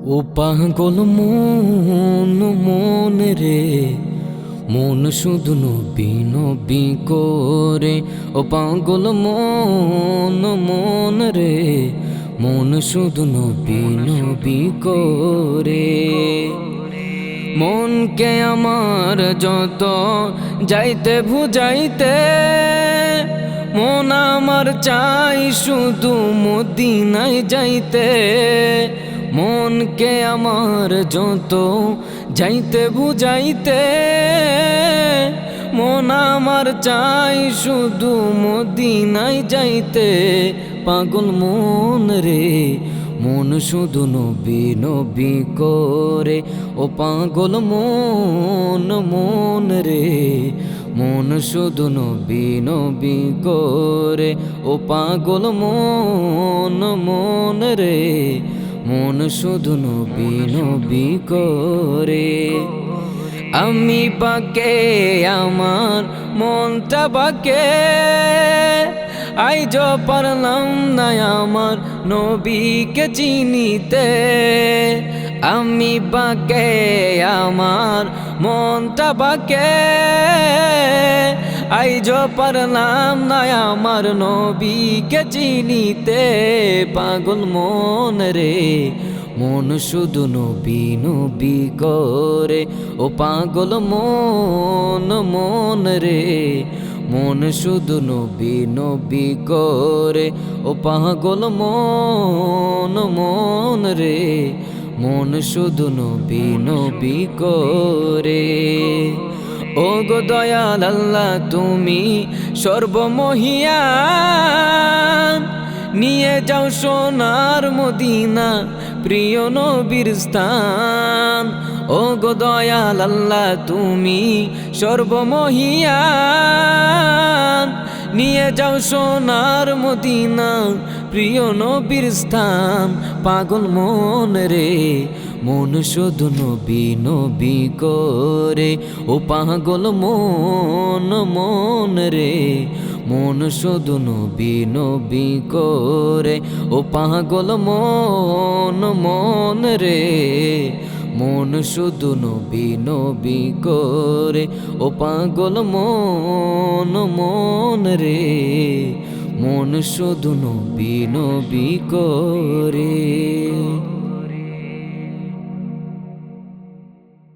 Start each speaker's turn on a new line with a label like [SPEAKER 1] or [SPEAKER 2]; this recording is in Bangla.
[SPEAKER 1] ও পাগল মন মন রে, মন শুধু নবী নবী করে। ও পাগল মন মন রে, মন শুধু নবী নবী করে। মনকে আমার যত যাইতে বুঝাইতে, মন আমার চাই শুধু মদিনায় যাইতে। মনকে আমার যত যাইতে বুঝাইতে, মন আমার চাই শুধু মদিনায় যাইতে। পাগল মন রে, মন শুধু নবী নবী করে। ও পাগল মন মন রে, মন শুধু নবী নবী করে। ও পাগল মন মন রে, মন শুধু নবী নবী করে। আমি বাকে আমার মনটা বাকে, আইজ পারলাম না আমার নবীকে চিনিতে। আমি বাকে আমার মনটা বাকে, আইজ পারলাম না আমার নবীকে চিনিতে। পাগল মন রে, মন শুধু নবী নবী করে। ও পাগল মন মন রে, মন শুধু নবী নবী করে। ও পাগল মন মন রে, মন শুধু নবী নবী করে। ও গো দয়াল আল্লাহ তুমি সর্বমহিয়ান, নিয়ে যাও সোনার মদিনা প্রিয় নবীর স্থান। ও গো দয়াল আল্লাহ তুমি সর্বমহিয়ান, নিয়ে যাও সোনার মদিনা প্রিয় নবীর স্থান। পাগল মন রে, মন শুধু নবী নবী করে। ও পাগল মন মন রে, মন শুধু নবী নবী করে। ও পাগল মন মন রে, মন শুধু নবী নবী করে। ও পাগল মন মন রে, মন শুধু নবী নবী করে।